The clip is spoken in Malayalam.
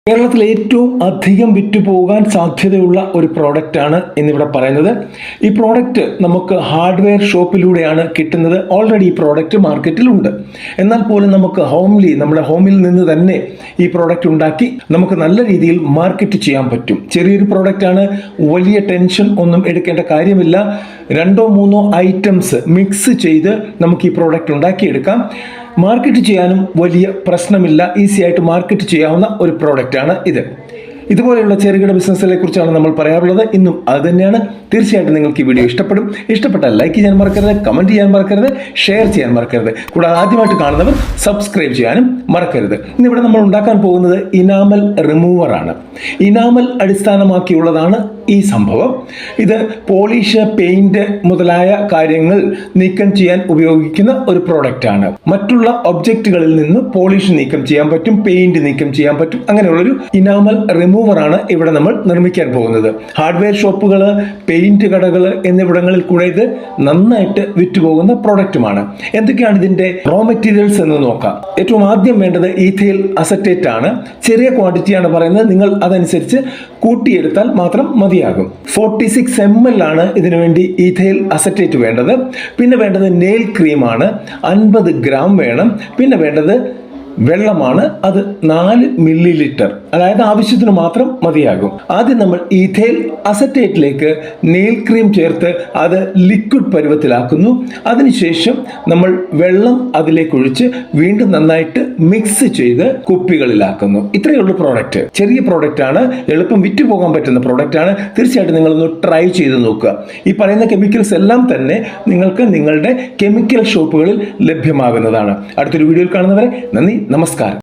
കേരളത്തിൽ ഏറ്റവും അധികം വിറ്റുപോകാൻ സാധ്യതയുള്ള ഒരു പ്രോഡക്റ്റാണ് ഇന്നിവിടെ പറയുന്നത്. ഈ പ്രോഡക്റ്റ് നമുക്ക് ഹാർഡ്വെയർ ഷോപ്പിലൂടെയാണ് കിട്ടുന്നത്. ഓൾറെഡി ഈ പ്രോഡക്റ്റ് മാർക്കറ്റിലുണ്ട്. എന്നാൽ പോലും നമുക്ക് നമ്മുടെ ഹോമിൽ നിന്ന് തന്നെ ഈ പ്രോഡക്റ്റ് ഉണ്ടാക്കി നമുക്ക് നല്ല രീതിയിൽ മാർക്കറ്റ് ചെയ്യാൻ പറ്റും. ചെറിയൊരു പ്രോഡക്റ്റാണ്, വലിയ ടെൻഷൻ ഒന്നും എടുക്കേണ്ട കാര്യമില്ല. 2-3 ഐറ്റംസ് മിക്സ് ചെയ്ത് നമുക്ക് ഈ പ്രോഡക്റ്റ് ഉണ്ടാക്കിയെടുക്കാം. മാർക്കറ്റ് ചെയ്യാനും വലിയ പ്രശ്നമില്ല. ഈസി ആയിട്ട് മാർക്കറ്റ് ചെയ്യാവുന്ന ഒരു പ്രോഡക്റ്റാണ് ഇത്. ഇതുപോലെയുള്ള ചെറുകിട ബിസിനസ്സിനെ കുറിച്ചാണ് നമ്മൾ പറയാറുള്ളത്. ഇന്നും അത് തന്നെയാണ്. തീർച്ചയായിട്ടും നിങ്ങൾക്ക് ഈ വീഡിയോ ഇഷ്ടപ്പെട്ടാൽ ലൈക്ക് ചെയ്യാൻ മറക്കരുത്, കമൻറ്റ് ചെയ്യാൻ മറക്കരുത്, ഷെയർ ചെയ്യാൻ മറക്കരുത്. കൂടാതെ ആദ്യമായിട്ട് കാണുന്നവർ സബ്സ്ക്രൈബ് ചെയ്യാനും മറക്കരുത്. ഇന്നിവിടെ നമ്മൾ ഉണ്ടാക്കാൻ പോകുന്നത് ഇനാമൽ റിമൂവറാണ്. ഇനാമൽ അടിസ്ഥാനമാക്കിയുള്ളതാണ് ഈ സംഭവം. ഇത് പോളിഷ്, പെയിന്റ് മുതലായ കാര്യങ്ങൾ നീക്കം ചെയ്യാൻ ഉപയോഗിക്കുന്ന ഒരു പ്രോഡക്റ്റ് ആണ്. മറ്റുള്ള ഒബ്ജക്റ്റുകളിൽ നിന്ന് പോളിഷ് നീക്കം ചെയ്യാൻ പറ്റും, പെയിന്റ് നീക്കം ചെയ്യാൻ പറ്റും. അങ്ങനെയുള്ളൊരു ഇനാമൽ റിമൂവറാണ് ഇവിടെ നമ്മൾ നിർമ്മിക്കാൻ പോകുന്നത്. ഹാർഡ്വെയർ ഷോപ്പുകൾ, പെയിന്റ് കടകൾ എന്നിവിടങ്ങളിൽ കൂടെ ഇത് നന്നായിട്ട് വിറ്റുപോകുന്ന പ്രോഡക്റ്റുമാണ്. എന്തൊക്കെയാണ് ഇതിന്റെ റോ മെറ്റീരിയൽസ് എന്ന് നോക്കാം. ഏറ്റവും ആദ്യം വേണ്ടത് ഈഥൈൽ അസറ്റേറ്റ് ആണ്. ചെറിയ ക്വാണ്ടിറ്റിയാണ് പറയുന്നത്, നിങ്ങൾ അതനുസരിച്ച് കൂട്ടിയെടുത്താൽ മാത്രം മതിയാകും. 46 ml ആണ് ഇതിനു വേണ്ടി ഈഥൈൽ അസറ്റേറ്റ് വേണ്ടത്. പിന്നെ വേണ്ടത് നെയിൽ ക്രീമാണ്, 50 ഗ്രാം വേണം. പിന്നെ വേണ്ടത് വെള്ളമാണ്, അത് 4 ml, അതായത് ആവശ്യത്തിന് മാത്രം മതിയാകും. ആദ്യം നമ്മൾ ഈഥൈൽ അസറ്റേറ്റിലേക്ക് നെയിൽ ക്രീം ചേർത്ത് അത് ലിക്വിഡ് പരുവത്തിലാക്കുന്നു. അതിനുശേഷം നമ്മൾ വെള്ളം അതിലേക്ക് ഒഴിച്ച് വീണ്ടും നന്നായിട്ട് മിക്സ് ചെയ്ത് കുപ്പികളിലാക്കുന്നു. ഇത്രയേ ഉള്ളൂ പ്രോഡക്റ്റ്. ചെറിയ പ്രോഡക്റ്റ് ആണ്, എളുപ്പം വിറ്റുപോകാൻ പറ്റുന്ന പ്രോഡക്റ്റ് ആണ്. തീർച്ചയായിട്ടും നിങ്ങളൊന്ന് ട്രൈ ചെയ്ത് നോക്കുക. ഈ പറയുന്ന കെമിക്കൽസ് എല്ലാം തന്നെ നിങ്ങൾക്ക് നിങ്ങളുടെ കെമിക്കൽ ഷോപ്പുകളിൽ ലഭ്യമാകുന്നതാണ്. അടുത്തൊരു വീഡിയോയിൽ കാണുന്നവരെ നന്ദി, നമസ്കാരം.